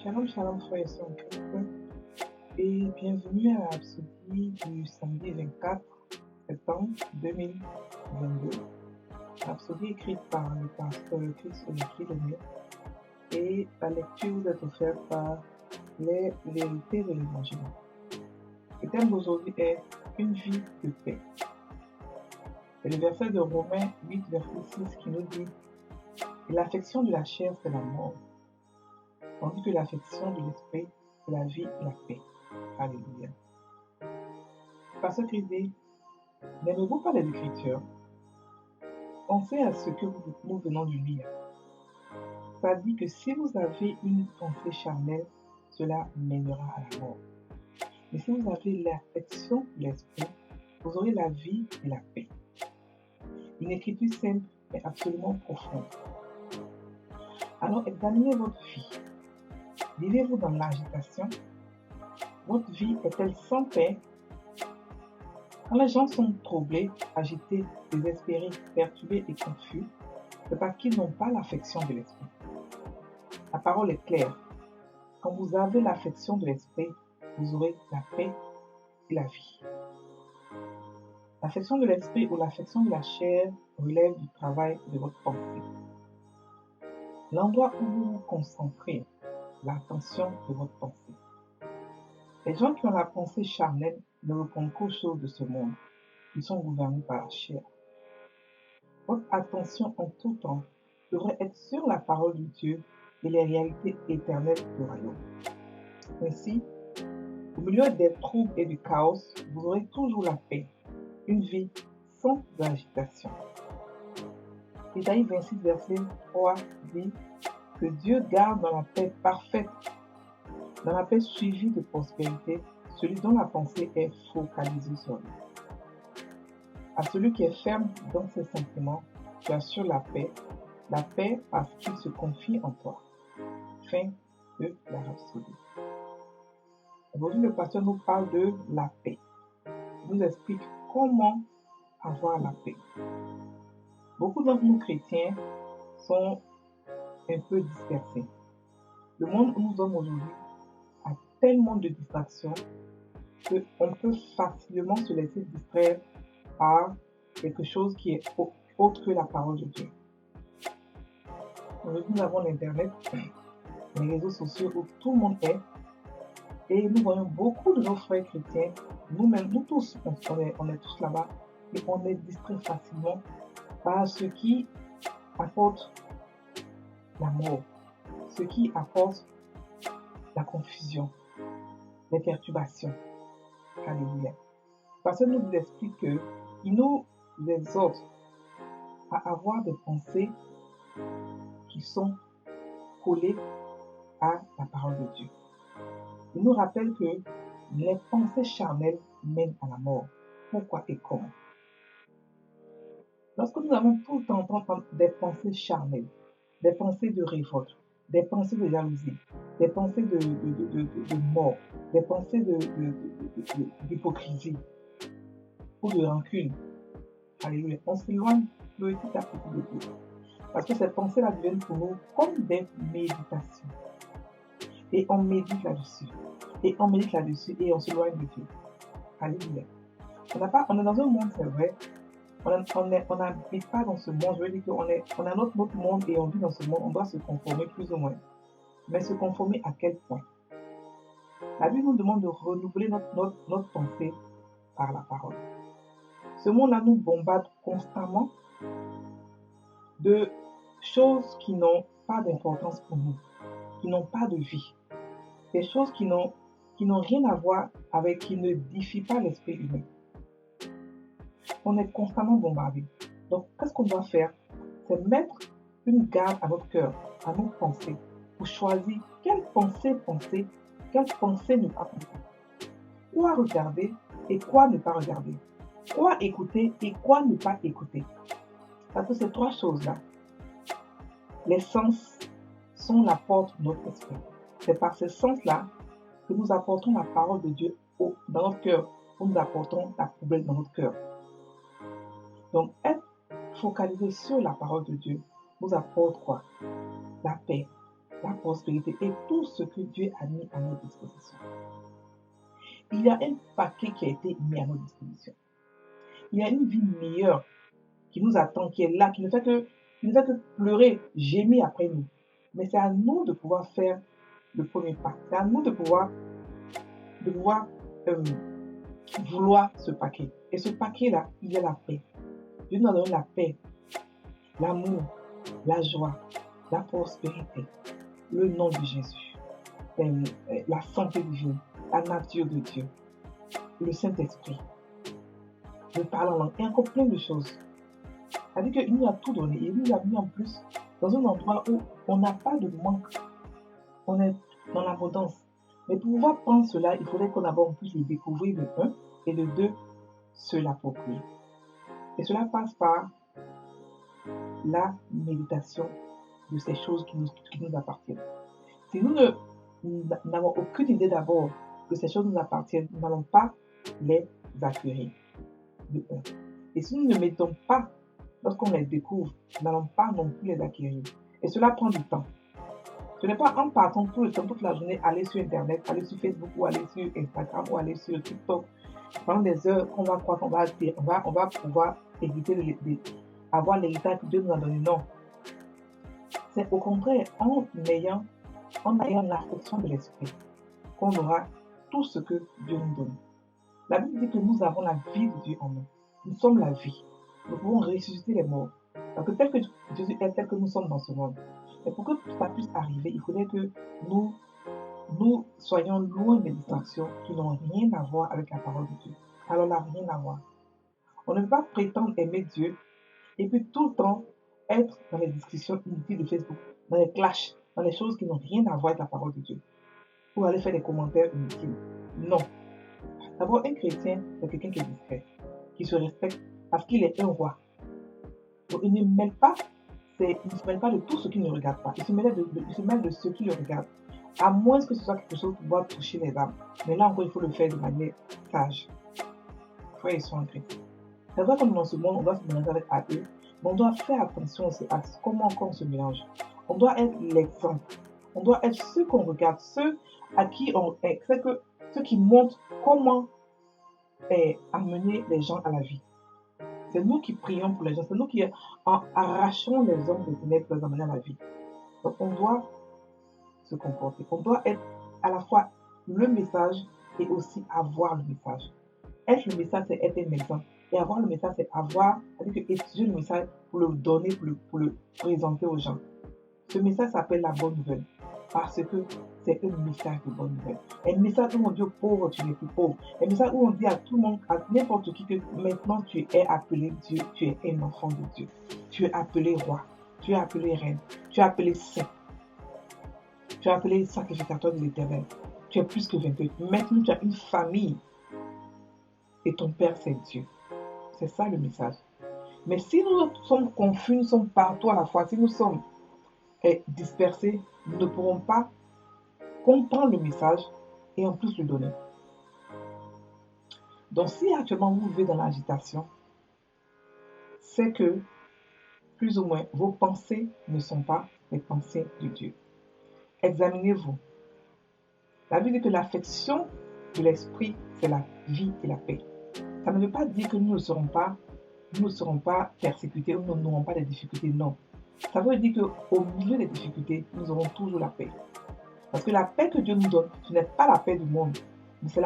Shalom, shalom, frères et sœurs en Christ, et bienvenue à la Rhapsodie du samedi 24 septembre 2022. Rhapsodie écrite par le pasteur Christ Olivier Lemay, et la lecture vous est offerte par les vérités de l'Évangile. Le thème d'aujourd'hui est une vie de paix. C'est le verset de Romains 8, verset 6 qui nous dit « Et l'affection de la chair, c'est la mort, tandis que l'affection de l'esprit, c'est la vie et la paix. » Alléluia. Pasteur Christ dit « N'aimez-vous pas les Écritures? Pensez à ce que nous venons de lire. Ça dit que si vous avez une pensée charnelle, cela mènera à la mort. Mais si vous avez l'affection de l'esprit, vous aurez la vie et la paix. » Une écriture simple mais absolument profonde. Alors examinez votre vie. Vivez-vous dans l'agitation? Votre vie est-elle sans paix? Quand les gens sont troublés, agités, désespérés, perturbés et confus, c'est parce qu'ils n'ont pas l'affection de l'esprit. La parole est claire. Quand vous avez l'affection de l'esprit, vous aurez la paix et la vie. L'affection de l'esprit ou l'affection de la chair relève du travail de votre pensée. L'endroit où vous vous concentrez, l'attention de votre pensée. Les gens qui ont la pensée charnelle ne répondent qu'aux choses de ce monde. Ils sont gouvernés par la chair. Votre attention en tout temps devrait être sur la parole de Dieu et les réalités éternelles du royaume. Ainsi, au milieu des troubles et du chaos, vous aurez toujours la paix, une vie sans agitation. Isaïe 26, verset 3 dit que Dieu garde dans la paix parfaite, dans la paix suivie de prospérité, celui dont la pensée est focalisée sur lui. À celui qui est ferme dans ses sentiments, tu assures la paix parce qu'il se confie en toi. Fin de la Rhapsodie. Aujourd'hui, le pasteur nous parle de la paix. Il nous explique comment avoir la paix. Beaucoup d'entre nous chrétiens sont un peu dispersés. Le monde où nous sommes aujourd'hui a tellement de distractions qu'on peut facilement se laisser distraire par quelque chose qui est autre que la parole de Dieu. Aujourd'hui, nous avons l'Internet, les réseaux sociaux où tout le monde est, et nous voyons beaucoup de nos frères chrétiens, nous-mêmes, nous tous, on est tous là-bas, et on est distrait facilement par ce qui apporte la mort, ce qui apporte la confusion, les perturbations. Alléluia. Parce que nous explique qu'il nous exhorte à avoir des pensées qui sont collées à la parole de Dieu. Il nous rappelle que les pensées charnelles mènent à la mort. Pourquoi et comment? Lorsque nous avons tout le temps des pensées charnelles, des pensées de révolte, des pensées de jalousie, des pensées de mort, des pensées d'hypocrisie ou de rancune, alléluia, on s'éloigne petit à petit de Dieu. Parce que ces pensées-là deviennent pour nous comme des méditations. Et on médite là-dessus. Et on médite là-dessus et on s'éloigne de Dieu. Alléluia. On est dans un monde, c'est vrai. On n'habite pas dans ce monde. Je veux dire qu'on a notre monde et on vit dans ce monde. On doit se conformer plus ou moins. Mais se conformer à quel point? La Bible nous demande de renouveler notre pensée par la parole. Ce monde-là nous bombarde constamment de choses qui n'ont pas d'importance pour nous, qui n'ont pas de vie. Des choses qui n'ont rien à voir avec, qui ne défient pas l'esprit humain. On est constamment bombardé. Donc, qu'est-ce qu'on doit faire? C'est mettre une garde à notre cœur, à nos pensées, pour choisir quelle pensée penser, quelle pensée ne pas penser. Quoi regarder et quoi ne pas regarder. Quoi écouter et quoi ne pas écouter. Parce que ces trois choses-là, les sens sont la porte de notre esprit. C'est par ces sens-là que nous apportons la parole de Dieu dans notre cœur, où nous apportons la poubelle dans notre cœur. Donc, être focalisé sur la parole de Dieu nous apporte quoi? La paix, la prospérité et tout ce que Dieu a mis à notre disposition. Il y a un paquet qui a été mis à notre disposition. Il y a une vie meilleure qui nous attend, qui est là, qui ne fait que pleurer, gémir après nous. Mais c'est à nous de pouvoir faire le premier pas. C'est à nous de pouvoir vouloir ce paquet. Et ce paquet-là, il y a la paix. Dieu nous a donné la paix, l'amour, la joie, la prospérité, le nom de Jésus, la santé divine, la nature de Dieu, le Saint-Esprit, le parler en langue et encore plein de choses. C'est-à-dire qu'il nous a tout donné. Il nous a mis en plus dans un endroit où on n'a pas de manque. On est dans l'abondance. Mais pour pouvoir prendre cela, il faudrait qu'on d'abord puisse le découvrir, le 1, et le 2, se l'approprier. Et cela passe par la méditation de ces choses qui nous appartiennent. Si nous n'avons aucune idée d'abord que ces choses nous appartiennent, nous n'allons pas les acquérir, de 1. Et si nous ne mettons pas, lorsqu'on les découvre, nous n'allons pas non plus les acquérir. Et cela prend du temps. Ce n'est pas en partant tout le temps, toute la journée, aller sur Internet, aller sur Facebook ou aller sur Instagram ou aller sur TikTok. Pendant des heures, on va croire qu'on va pouvoir éviter avoir l'héritage que Dieu nous a donné. Non. C'est au contraire en ayant l'affection de l'esprit qu'on aura tout ce que Dieu nous donne. La Bible dit que nous avons la vie de Dieu en nous. Nous sommes la vie. Nous pouvons ressusciter les morts. Parce que tel que Jésus est, tel que nous sommes dans ce monde. Et pour que ça puisse arriver, il faudrait que nous soyons loin des distractions qui n'ont rien à voir avec la parole de Dieu. Alors là, rien à voir. On ne peut pas prétendre aimer Dieu et puis tout le temps être dans les discussions inutiles de Facebook, dans les clashs, dans les choses qui n'ont rien à voir avec la parole de Dieu. Ou aller faire des commentaires inutiles. Non. D'abord, un chrétien, c'est quelqu'un qui est discret, qui se respecte parce qu'il est un roi. Donc, il ne se mêle pas de tout ce qui ne regarde pas. Il se mêle de ce qui le regarde. À moins que ce soit quelque chose qui va toucher les âmes. Mais là encore, il faut le faire de manière sage. Frères et sœurs en Christ. C'est vrai que dans ce monde, on doit se mélanger avec eux, mais on doit faire attention aussi à comment on se mélange. On doit être l'exemple. On doit être ceux qu'on regarde, ceux à qui on est, ceux qui montrent comment amener les gens à la vie. C'est nous qui prions pour les gens, c'est nous qui arrachons les hommes des ténèbres pour les amener à la vie. Donc on doit se comporter. On doit être à la fois le message et aussi avoir le message. Être le message, c'est être un exemple. Et avoir le message, c'est étudier le message pour le donner, pour le présenter aux gens. Ce message s'appelle la bonne nouvelle. Parce que c'est un message de bonne nouvelle. Un message où on dit aux pauvres, tu n'es plus pauvre. Un message où on dit à tout le monde, à n'importe qui, que maintenant tu es appelé Dieu, tu es un enfant de Dieu. Tu es appelé roi, tu es appelé reine, tu es appelé saint. Tu es appelé sacrificateur de l'Éternel. Tu es plus que vainqueur. Maintenant, tu as une famille. Et ton Père, c'est Dieu. C'est ça le message. Mais si nous sommes confus, nous sommes partout à la fois, si nous sommes dispersés, nous ne pourrons pas comprendre le message et en plus le donner. Donc, si actuellement vous vivez dans l'agitation, c'est que, plus ou moins, vos pensées ne sont pas les pensées de Dieu. Examinez-vous. La Bible dit que l'affection de l'esprit, c'est la vie et la paix. Ça ne veut pas dire que nous ne serons pas persécutés ou nous n'aurons pas de difficultés, non. Ça veut dire qu'au milieu des difficultés, nous aurons toujours la paix. Parce que la paix que Dieu nous donne, ce n'est pas la paix du monde, mais c'est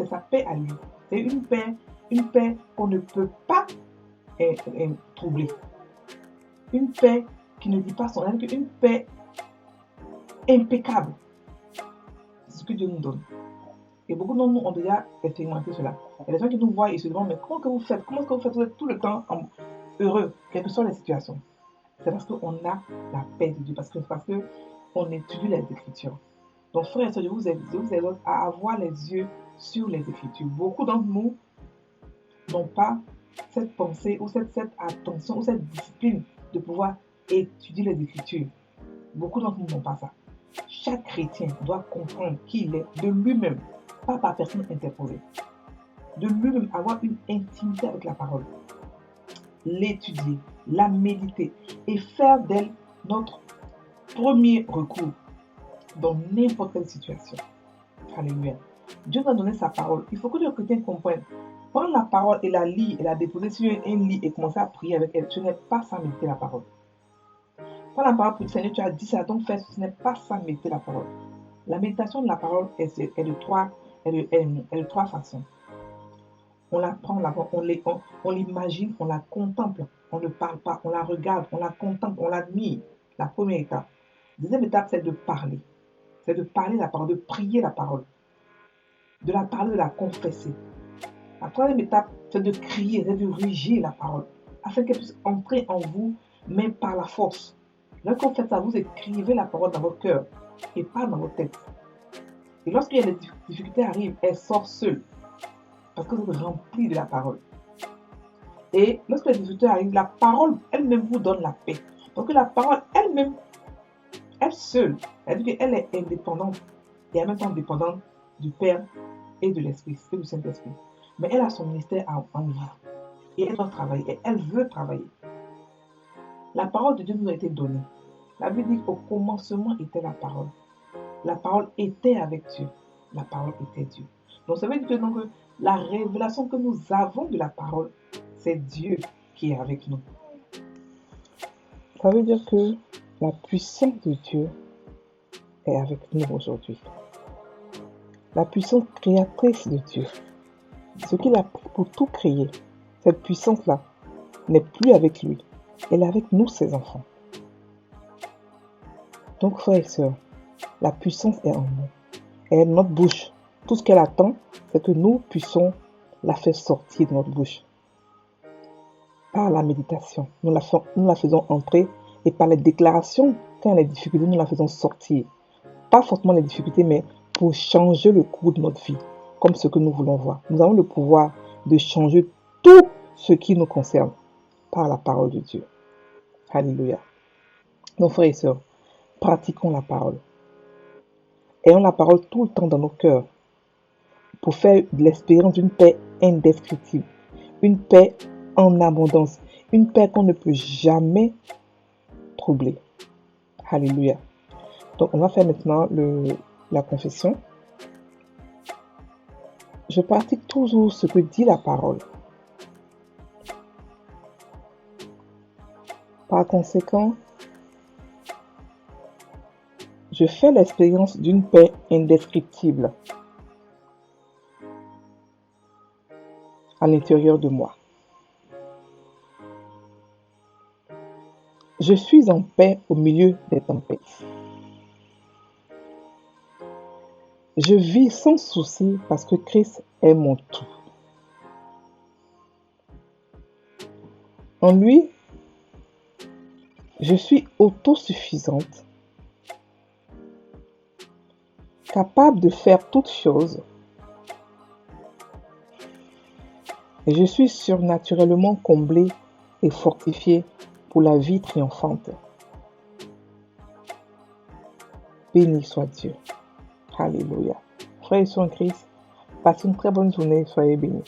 sa paix à lui. C'est une paix qu'on ne peut pas troubler. Une paix qui ne dit pas son nom, une paix impeccable. C'est ce que Dieu nous donne. Et beaucoup d'entre nous ont déjà expérimenté cela. Il y a des gens qui nous voient et se demandent, mais comment est-ce que vous faites vous êtes tout le temps heureux, quelles que soient les situations. C'est parce qu'on a la paix de Dieu, parce qu'on étudie les Écritures. Donc, frères et sœurs, je vous exhorte à avoir les yeux sur les Écritures. Beaucoup d'entre nous n'ont pas cette pensée ou cette attention ou cette discipline de pouvoir étudier les Écritures. Beaucoup d'entre nous n'ont pas ça. Chaque chrétien doit comprendre qui il est de lui-même, pas par personne interposée. De lui-même, avoir une intimité avec la parole. L'étudier, la méditer et faire d'elle notre premier recours. dans n'importe quelle situation. Alléluia. Dieu nous a donné sa parole. Il faut que le chrétien comprenne. Prendre la parole et la lire et la déposer sur un lit et commencer à prier avec elle, ce n'est pas ça méditer la parole. Prendre la parole pour le Seigneur, tu as dit ça, donc fais, ce n'est pas ça méditer la parole. La méditation de la parole est de trois façons. On la prend, on l'imagine, on la contemple, on ne parle pas, on la regarde, on la contemple, on l'admire. La première étape. Deuxième étape, c'est de parler. C'est de parler la parole, de prier la parole. De la parler, de la confesser. La troisième étape, c'est de crier, c'est de rugir la parole, afin qu'elle puisse entrer en vous, mais par la force. Lorsque vous faites ça, vous écrivez la parole dans votre cœur et pas dans votre tête. Et lorsqu'il y a des difficultés arrivent, elle sort seule, parce que vous êtes rempli de la parole. Et lorsque les difficultés arrivent, la parole elle-même vous donne la paix. Parce que la parole elle-même, elle seule, elle dit qu'elle est indépendante et en même temps dépendante du Père et de l'Esprit, et du Saint-Esprit. Mais elle a son ministère en vous. Et elle doit travailler, et elle veut travailler. La parole de Dieu nous a été donnée. La Bible dit qu'au commencement était la parole. La parole était avec Dieu. La parole était Dieu. Donc ça veut dire que la révélation que nous avons de la parole, c'est Dieu qui est avec nous. Ça veut dire que la puissance de Dieu est avec nous aujourd'hui. La puissance créatrice de Dieu, ce qu'il a pris pour tout créer, cette puissance-là n'est plus avec lui. Elle est avec nous, ses enfants. Donc, frères et sœurs, la puissance est en nous. Elle est dans notre bouche. Tout ce qu'elle attend, c'est que nous puissions la faire sortir de notre bouche. Par la méditation, nous la faisons entrer, et par les déclarations, quand il y a des difficultés, nous la faisons sortir. Pas forcément les difficultés, mais pour changer le cours de notre vie, comme ce que nous voulons voir. Nous avons le pouvoir de changer tout ce qui nous concerne par la parole de Dieu. Alléluia. Donc, frères et sœurs, pratiquons la parole. Ayons la parole tout le temps dans nos cœurs pour faire de l'expérience d'une paix indescriptible, une paix en abondance, une paix qu'on ne peut jamais troubler. Alléluia. Donc, on va faire maintenant la confession. Je pratique toujours ce que dit la parole. Par conséquent, je fais l'expérience d'une paix indescriptible à l'intérieur de moi. Je suis en paix au milieu des tempêtes. Je vis sans souci parce que Christ est mon tout. En lui, je suis autosuffisante, capable de faire toutes choses, et je suis surnaturellement comblée et fortifiée pour la vie triomphante. Béni soit Dieu. Alléluia. Frères et sœurs en Christ, passez une très bonne journée, soyez bénis.